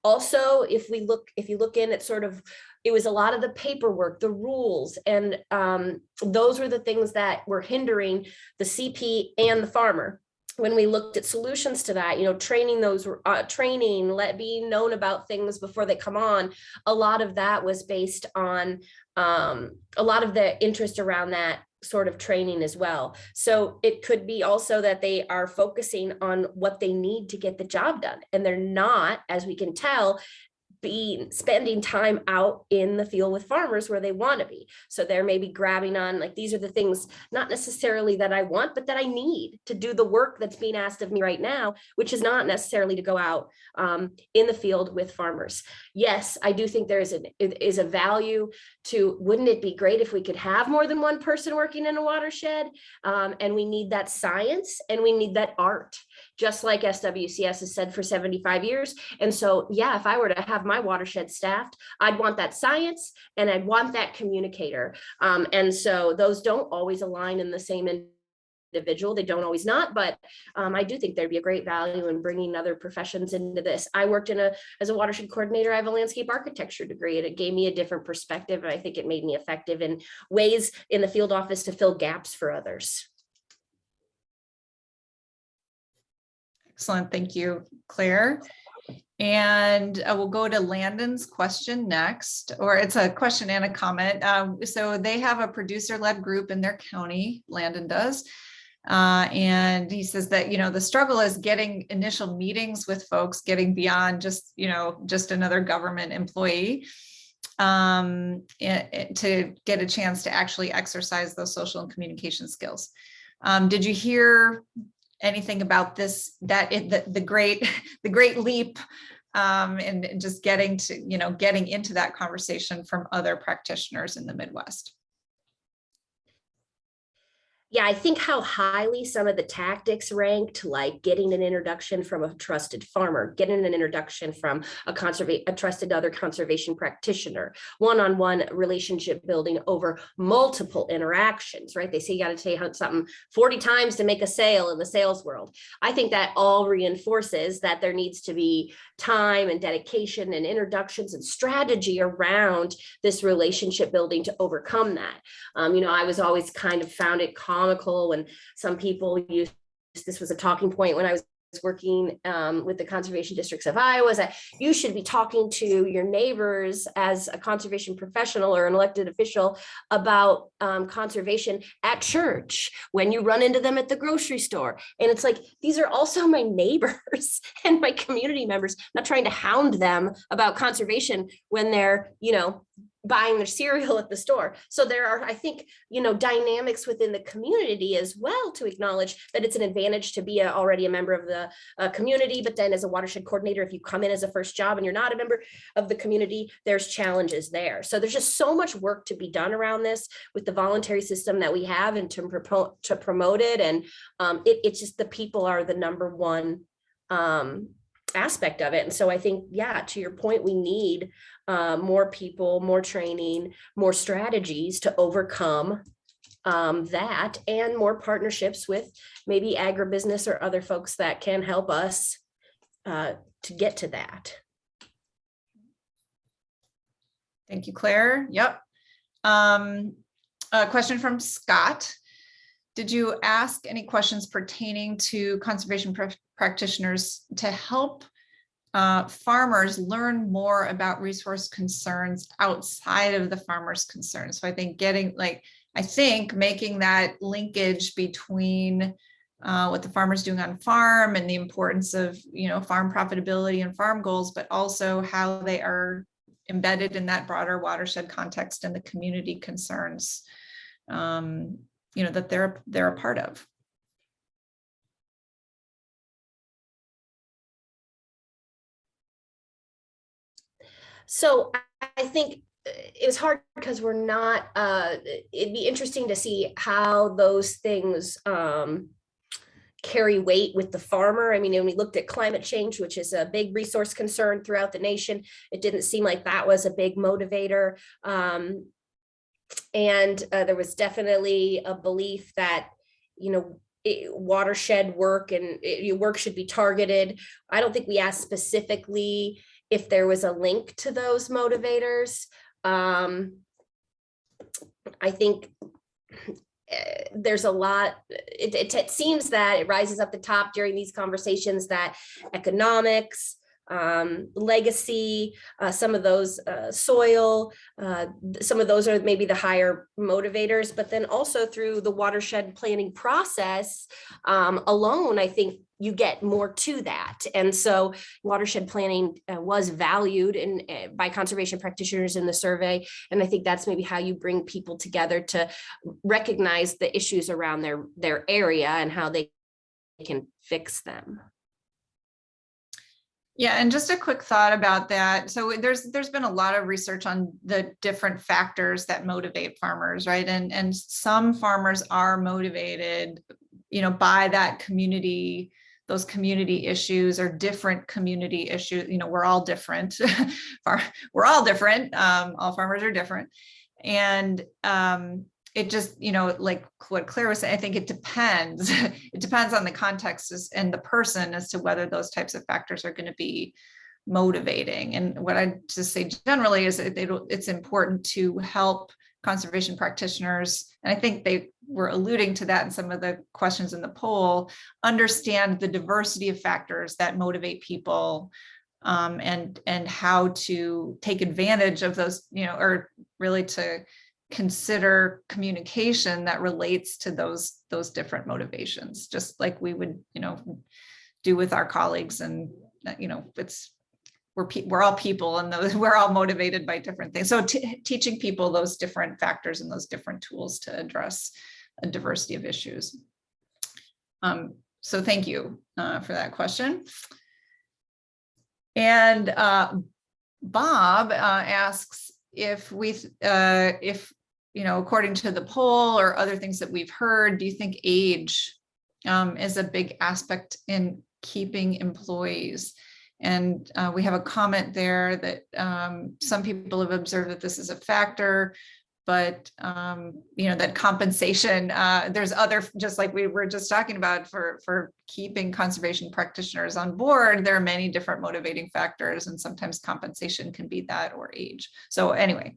Also, if you look in at sort of, it was a lot of the paperwork, the rules, and those were the things that were hindering the CP and the farmer. When we looked at solutions to that, training, being known about things before they come on, a lot of that was based on a lot of the interest around that sort of training as well. So it could be also that they are focusing on what they need to get the job done. And they're not, as we can tell, spending time out in the field with farmers where they want to be. So they're maybe grabbing on, like, these are the things, not necessarily that I want, but that I need to do the work that's being asked of me right now, which is not necessarily to go out in the field with farmers. Yes, I do think there is a value to, wouldn't it be great if we could have more than one person working in a watershed? And we need that science and we need that art, just like SWCS has said for 75 years. And so, yeah, if I were to have my watershed staffed, I'd want that science and I'd want that communicator. And so those don't always align in the same individual. They don't always not, but I do think there'd be a great value in bringing other professions into this. I worked as a watershed coordinator. I have a landscape architecture degree, and it gave me a different perspective. And I think it made me effective in ways in the field office to fill gaps for others. Excellent. Thank you, Claire. And we'll go to Landon's question next, or it's a question and a comment. So they have a producer-led group in their county, Landon does. And he says that, the struggle is getting initial meetings with folks, getting beyond just, just another government employee, to get a chance to actually exercise those social and communication skills. Did you hear anything about this, the great leap, and just getting into that conversation from other practitioners in the Midwest? Yeah, I think how highly some of the tactics ranked, like getting an introduction from a trusted farmer, getting an introduction from a trusted other conservation practitioner, one-on-one relationship building over multiple interactions, right? They say you got to say something 40 times to make a sale in the sales world. I think that all reinforces that there needs to be time and dedication and introductions and strategy around this relationship building to overcome that. I was always kind of found it comical when some people used, this was a talking point when I was working with the conservation districts of Iowa, that you should be talking to your neighbors as a conservation professional or an elected official about conservation at church, when you run into them at the grocery store. And it's like, these are also my neighbors and my community members. I'm not trying to hound them about conservation when they're, buying their cereal at the store. So there are, I think, dynamics within the community as well to acknowledge that it's an advantage to be already a member of the community. But then as a watershed coordinator, if you come in as a first job and you're not a member of the community, there's challenges there. So there's just so much work to be done around this with the voluntary system that we have and to promote it. And it's just the people are the number one aspect of it. And so I think, yeah, to your point, we need more people, more training, more strategies to overcome that, and more partnerships with maybe agribusiness or other folks that can help us to get to that. Thank you, Claire. Yep. A question from Scott. Did you ask any questions pertaining to conservation practitioners to help farmers learn more about resource concerns outside of the farmers' concerns? So I think making that linkage between what the farmer's doing on farm and the importance of, farm profitability and farm goals, but also how they are embedded in that broader watershed context and the community concerns, that they're a part of. So I think it was hard because we're not, it'd be interesting to see how those things carry weight with the farmer. I mean, when we looked at climate change, which is a big resource concern throughout the nation, it didn't seem like that was a big motivator. And there was definitely a belief that, watershed work and work should be targeted. I don't think we asked specifically if there was a link to those motivators. I think there's a lot, it seems that it rises up the top during these conversations that economics, legacy, some of those soil, some of those are maybe the higher motivators, but then also through the watershed planning process alone, I think you get more to that. And so watershed planning was valued by conservation practitioners in the survey. And I think that's maybe how you bring people together to recognize the issues around their area and how they can fix them. Yeah, and just a quick thought about that. So there's been a lot of research on the different factors that motivate farmers, right? And some farmers are motivated, by that community, those community issues or different community issues. We're all different. We're all different. All farmers are different. And it just, like what Claire was saying, I think it depends. It depends on the context and the person as to whether those types of factors are going to be motivating. And what I just say generally is that it's important to help conservation practitioners, and I think they were alluding to that in some of the questions in the poll, understand the diversity of factors that motivate people, and how to take advantage of those, or really to consider communication that relates to those different motivations, just like we would, do with our colleagues. And we're all people, and we're all motivated by different things. So teaching people those different factors and those different tools to address a diversity of issues. So thank you for that question. And Bob asks if according to the poll or other things that we've heard, do you think age is a big aspect in keeping employees? And we have a comment there that some people have observed that this is a factor, but that compensation, there's other, just like we were just talking about, for keeping conservation practitioners on board, there are many different motivating factors, and sometimes compensation can be that, or age. So anyway,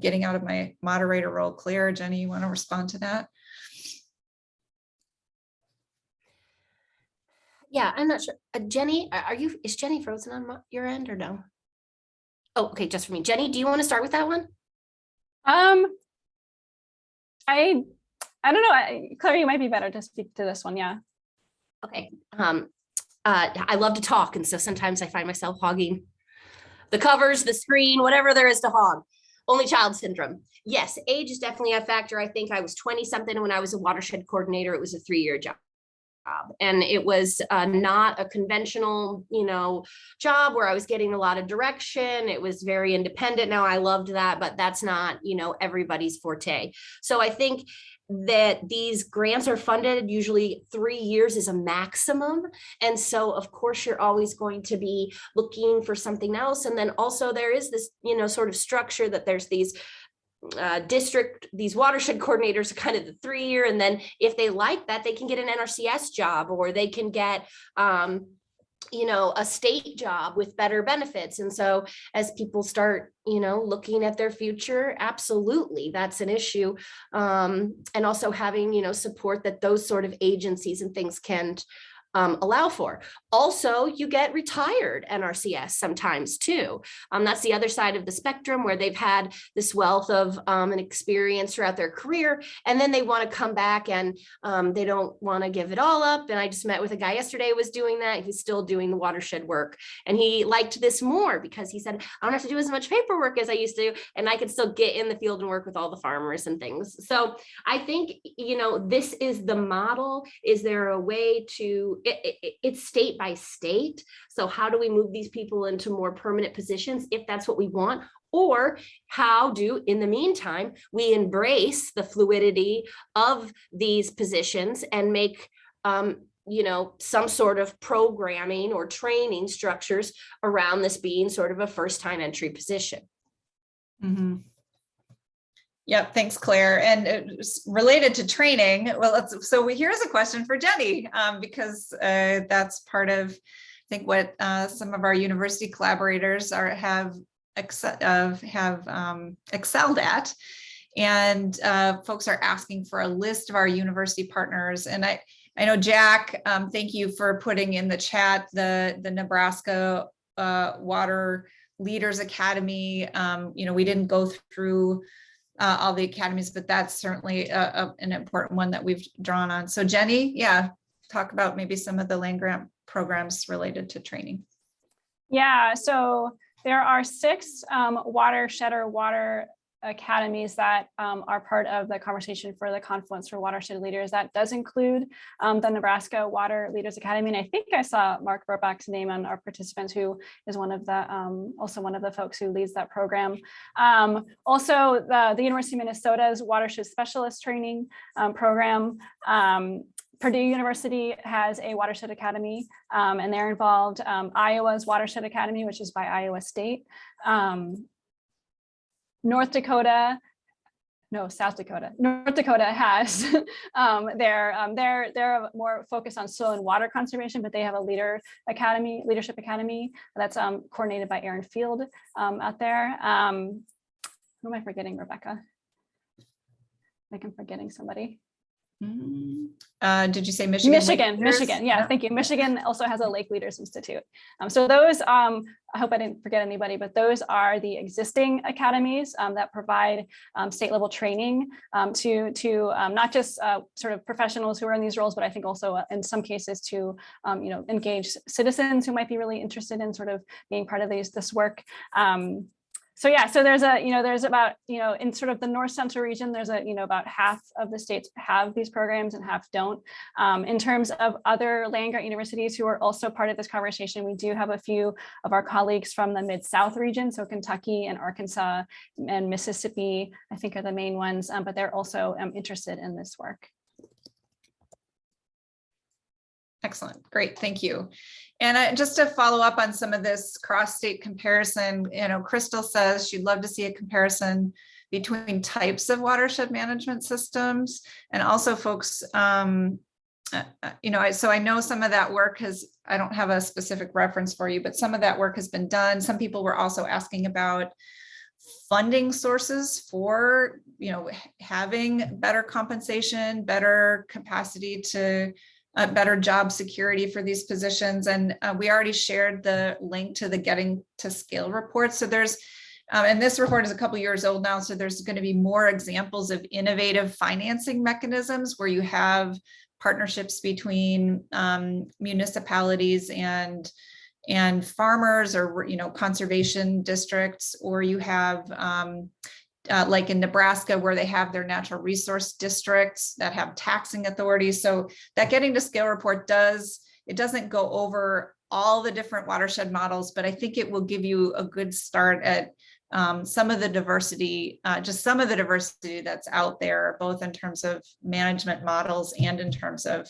getting out of my moderator role. Claire, Jenny, you want to respond to that? Yeah, I'm not sure. Jenny, is Jenny frozen on your end or no? Oh, okay, just for me. Jenny, do you want to start with that one? I don't know. Claire, you might be better to speak to this one. Yeah. Okay. I love to talk, and so sometimes I find myself hogging the covers, the screen, whatever there is to hog. Only child syndrome. Yes, age is definitely a factor. I think I was 20 something when I was a watershed coordinator. It was a 3-year job. And it was not a conventional, job where I was getting a lot of direction. It was very independent. Now, I loved that, but that's not, everybody's forte. So I think that these grants are funded, usually 3 years is a maximum. And so, of course, you're always going to be looking for something else. And then also there is this, sort of structure that there's these these watershed coordinators are kind of the 3-year, and then if they like that, they can get an NRCS job, or they can get a state job with better benefits. And so as people start looking at their future, absolutely, that's an issue. And also having support that those sort of agencies and things can allow for. Also, you get retired NRCS sometimes too. That's the other side of the spectrum, where they've had this wealth of an experience throughout their career, and then they want to come back and they don't want to give it all up. And I just met with a guy yesterday who was doing that. He's still doing the watershed work, and he liked this more because he said, I don't have to do as much paperwork as I used to, and I can still get in the field and work with all the farmers and things. So I think, this is the model. Is there a way to, it's state by state. So how do we move these people into more permanent positions if that's what we want? Or how do, in the meantime, we embrace the fluidity of these positions and make, some sort of programming or training structures around this being sort of a first-time entry position? Mm-hmm. Yep, thanks, Claire. And related to training, here's a question for Jenny, because that's part of, I think, what some of our university collaborators have excelled at. And folks are asking for a list of our university partners. And I know, Jack, thank you for putting in the chat the Nebraska Water Leaders Academy. We didn't go through all the academies, but that's certainly an important one that we've drawn on. So Jenny, talk about maybe some of the land grant programs related to training. Yeah, so there are 6 watershed or water academies that are part of the conversation for the Confluence for Watershed Leaders. That does include the Nebraska Water Leaders Academy. And I think I saw Mark Burbach's name on our participants, who is one of the also one of the folks who leads that program. Also, the University of Minnesota's Watershed Specialist Training program. Purdue University has a Watershed Academy, and they're involved. Iowa's Watershed Academy, which is by Iowa State. North Dakota no, South Dakota. North Dakota has they're more focused on soil and water conservation, but they have a leadership academy that's coordinated by Aaron Field out there. Who am I forgetting, Rebecca? I think I'm forgetting somebody. Did you say Michigan? Michigan. Yeah, thank you. Michigan also has a Lake Leaders Institute. So those, I hope I didn't forget anybody, but those are the existing academies that provide state level training to not just sort of professionals who are in these roles, but I think also in some cases to engage citizens who might be really interested in sort of being part of this work. So yeah, so there's about, in sort of the North Central region, there's about half of the states have these programs and half don't. In terms of other land-grant universities who are also part of this conversation, we do have a few of our colleagues from the Mid-South region. So Kentucky and Arkansas and Mississippi, I think, are the main ones, but they're also interested in this work. Excellent. Great. Thank you. And just to follow up on some of this cross-state comparison, Crystal says she'd love to see a comparison between types of watershed management systems, and also folks, so I know some of that work I don't have a specific reference for you, but some of that work has been done. Some people were also asking about funding sources for, having better compensation, better capacity to better job security for these positions. And we already shared the link to the Getting to Scale report. So there's, and this report is a couple years old now, so there's going to be more examples of innovative financing mechanisms where you have partnerships between municipalities and farmers, or conservation districts, or you have like in Nebraska, where they have their natural resource districts that have taxing authorities. So that Getting to Scale report doesn't go over all the different watershed models, but I think it will give you a good start at some of the diversity, that's out there, both in terms of management models and in terms of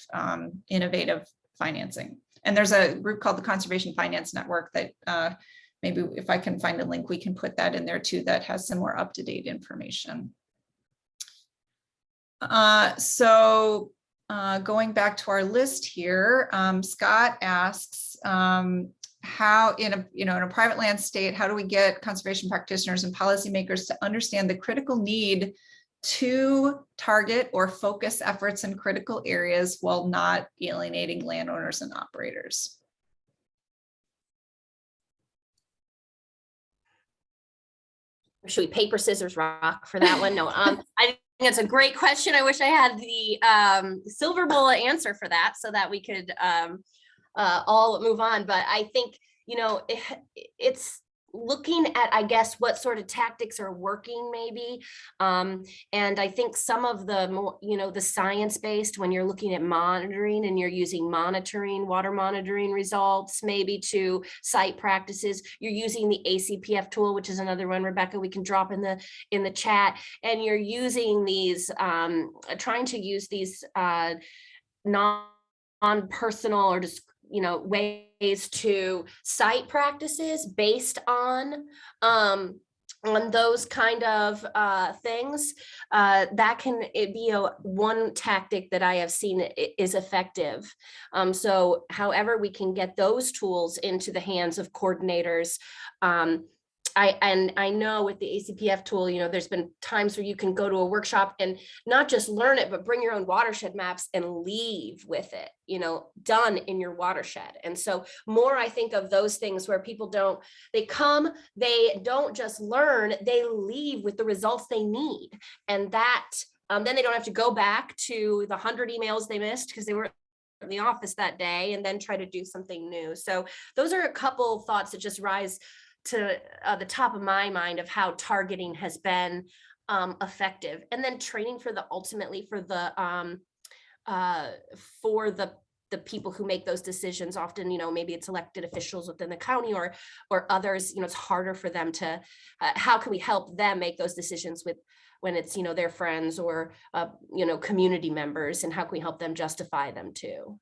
innovative financing. And there's a group called the Conservation Finance Network that maybe if I can find a link, we can put that in there too, that has some more up-to-date information. So going back to our list here, Scott asks, how in a private land state, how do we get conservation practitioners and policymakers to understand the critical need to target or focus efforts in critical areas while not alienating landowners and operators? Should we paper, scissors, rock for that one? No, I think that's a great question. I wish I had the silver bullet answer for that so that we could all move on. But I think, it's looking at, I guess, what sort of tactics are working maybe. And I think some of the more, the science-based, when you're looking at monitoring and you're using water monitoring results, maybe to site practices, you're using the ACPF tool, which is another one, Rebecca, we can drop in the chat. And you're using these, trying to use these non-personal or just ways to cite practices based on those kind of things. That can be one tactic that I have seen is effective. So however we can get those tools into the hands of coordinators, I know with the ACPF tool, there's been times where you can go to a workshop and not just learn it, but bring your own watershed maps and leave with it, done in your watershed. And so more, I think of those things where people they don't just learn, they leave with the results they need. And that, then they don't have to go back to the 100 emails they missed because they were in the office that day and then try to do something new. So those are a couple thoughts that just rise to the top of my mind of how targeting has been effective, and then training for the people who make those decisions. Often, maybe it's elected officials within the county or others. It's harder for them to. How can we help them make those decisions when it's their friends or community members, and how can we help them justify them too?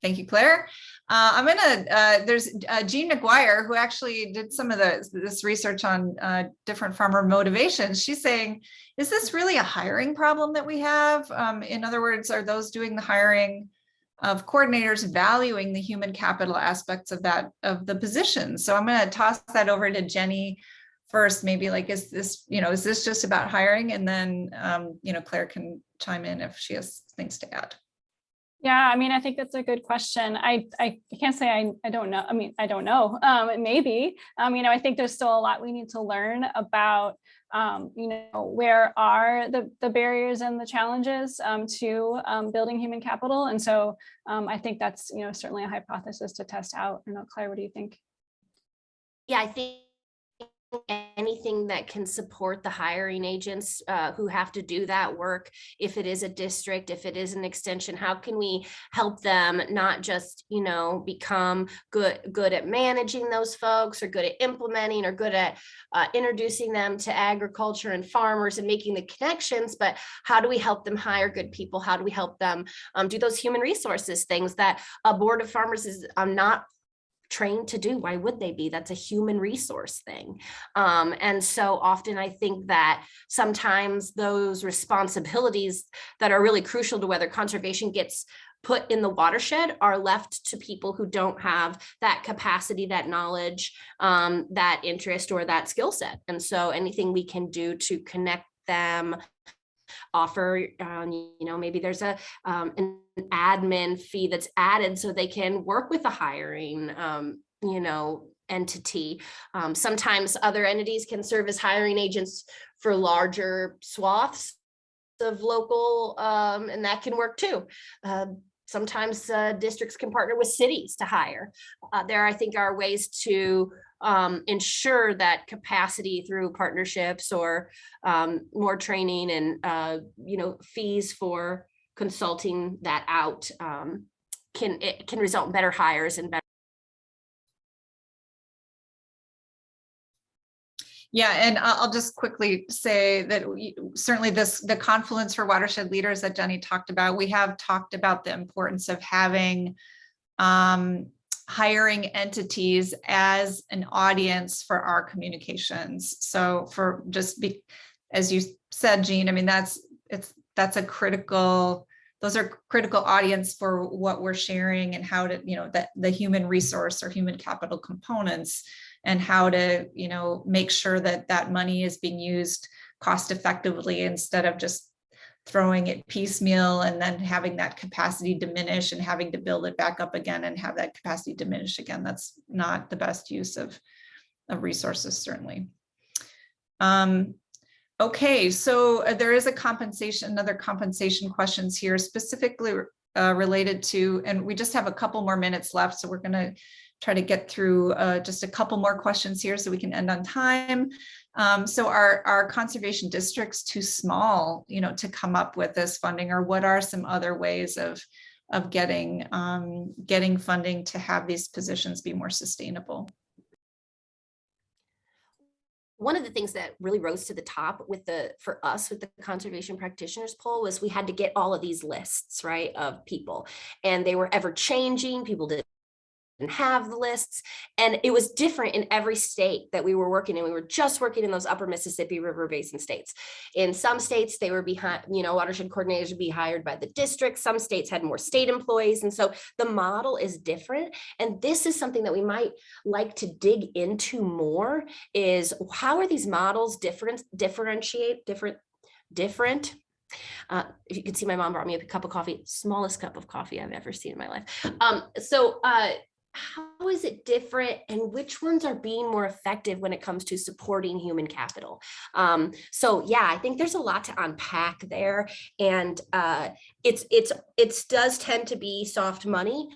Thank you, Claire. I'm gonna, there's Jean McGuire, who actually did some of this research on different farmer motivations. She's saying, is this really a hiring problem that we have? In other words, are those doing the hiring of coordinators valuing the human capital aspects of the position? So I'm gonna toss that over to Jenny first, maybe like, is this just about hiring? And then, Claire can chime in if she has things to add. Yeah, I mean, I think that's a good question. I can't say I don't know. I mean, I don't know. Maybe. I think there's still a lot we need to learn about, where are the barriers and the challenges to building human capital. And so I think that's, certainly a hypothesis to test out. I don't know, Claire, what do you think? Yeah, I think anything that can support the hiring agents who have to do that work, if it is a district, if it is an extension, how can we help them not just, become good at managing those folks, or good at implementing, or good at introducing them to agriculture and farmers and making the connections, but how do we help them hire good people? How do we help them do those human resources things that a board of farmers is not trained to do? Why would they be? That's a human resource thing. And so often I think that sometimes those responsibilities that are really crucial to whether conservation gets put in the watershed are left to people who don't have that capacity, that knowledge, that interest, or that skill set. And so anything we can do to connect them, offer, maybe there's an admin fee that's added so they can work with the hiring, entity. Sometimes other entities can serve as hiring agents for larger swaths of local, and that can work too. Sometimes districts can partner with cities to hire. There, I think, are ways to ensure that capacity through partnerships, or more training and fees for consulting that out can result in better hires and better. Yeah, and I'll just quickly say that certainly the Confluence for Watershed Leaders that Jenny talked about, we have talked about the importance of having hiring entities as an audience for our communications. So as you said, Jean, I mean, that's a critical, those are critical audience for what we're sharing, and how to, the human resource or human capital components, and how to, make sure that that money is being used cost effectively, instead of just throwing it piecemeal and then having that capacity diminish and having to build it back up again and have that capacity diminish again. That's not the best use of resources, certainly. Okay, so there is another compensation questions here, specifically related to, and we just have a couple more minutes left, so we're going to try to get through just a couple more questions here so we can end on time. So are conservation districts too small, to come up with this funding, or what are some other ways of getting funding to have these positions be more sustainable? One of the things that really rose to the top for us with the Conservation Practitioners poll was we had to get all of these lists, right, of people, and they were ever changing. People didn't have the lists, and it was different in every state that we were working in. We were just working in those upper Mississippi River Basin states. In some states, they were behind, watershed coordinators would be hired by the district. Some states had more state employees. And so the model is different. And this is something that we might like to dig into more, is how are these models different? You can see my mom brought me a cup of coffee, smallest cup of coffee I've ever seen in my life. How is it different, and which ones are being more effective when it comes to supporting human capital? So yeah, I think there's a lot to unpack there, and it does tend to be soft money,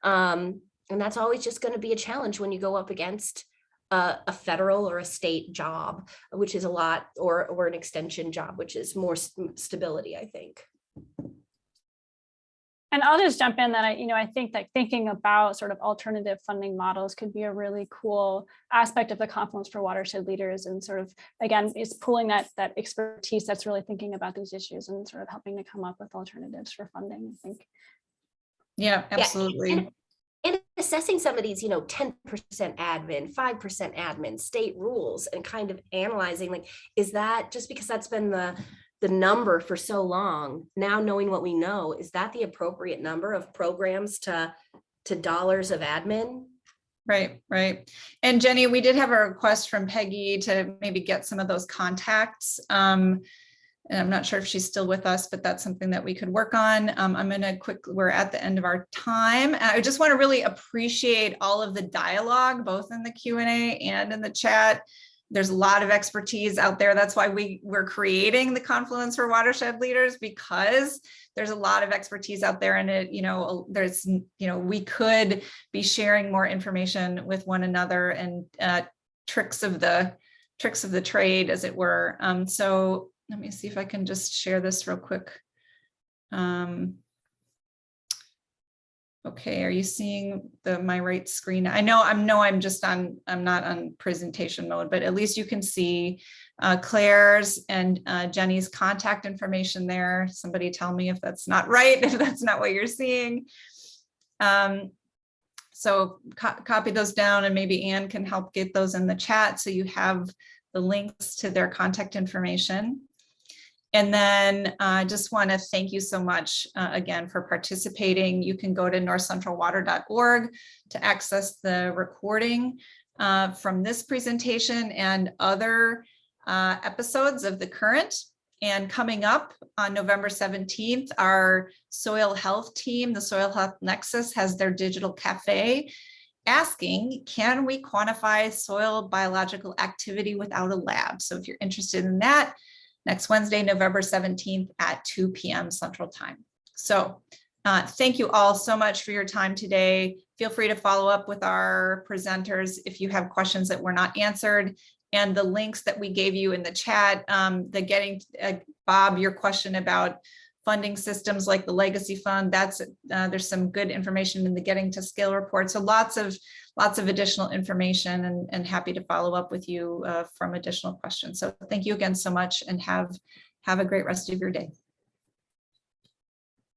and that's always just going to be a challenge when you go up against a federal or a state job, which is a lot, or an extension job, which is more stability, I think. And I'll just jump in that I think that thinking about sort of alternative funding models could be a really cool aspect of the Confluence for Watershed Leaders, and sort of, again, is pulling that expertise that's really thinking about these issues and sort of helping to come up with alternatives for funding, I think. Yeah, absolutely. And assessing some of these, 10% admin, 5% admin, state rules, and kind of analyzing, like, is that just because that's been the number for so long, now knowing what we know, is that the appropriate number of programs to dollars of admin? Right, right. And Jenny, we did have a request from Peggy to maybe get some of those contacts. And I'm not sure if she's still with us, but that's something that we could work on. I'm going to we're at the end of our time. I just want to really appreciate all of the dialogue, both in the Q&A and in the chat. There's a lot of expertise out there. That's why we're creating the Confluence for Watershed Leaders, because there's a lot of expertise out there, and we could be sharing more information with one another and tricks of the trade, as it were. So let me see if I can just share this real quick. Okay, are you seeing my right screen? I'm not on presentation mode, but at least you can see Claire's and Jenny's contact information there. Somebody tell me if that's not right, if that's not what you're seeing. So copy those down, and maybe Anne can help get those in the chat so you have the links to their contact information. And then I just want to thank you so much again for participating. You can go to northcentralwater.org to access the recording from this presentation and other episodes of The Current. And coming up on November 17th, our soil health team, the Soil Health Nexus, has their digital cafe asking, can we quantify soil biological activity without a lab? So if you're interested in that, next Wednesday, November 17th at 2 p.m. Central Time. So thank you all so much for your time today. Feel free to follow up with our presenters if you have questions that were not answered. And the links that we gave you in the chat, Bob, your question about funding systems like the Legacy Fund, there's some good information in the Getting to Scale report. So lots of additional information, and happy to follow up with you from additional questions. So thank you again so much, and have a great rest of your day.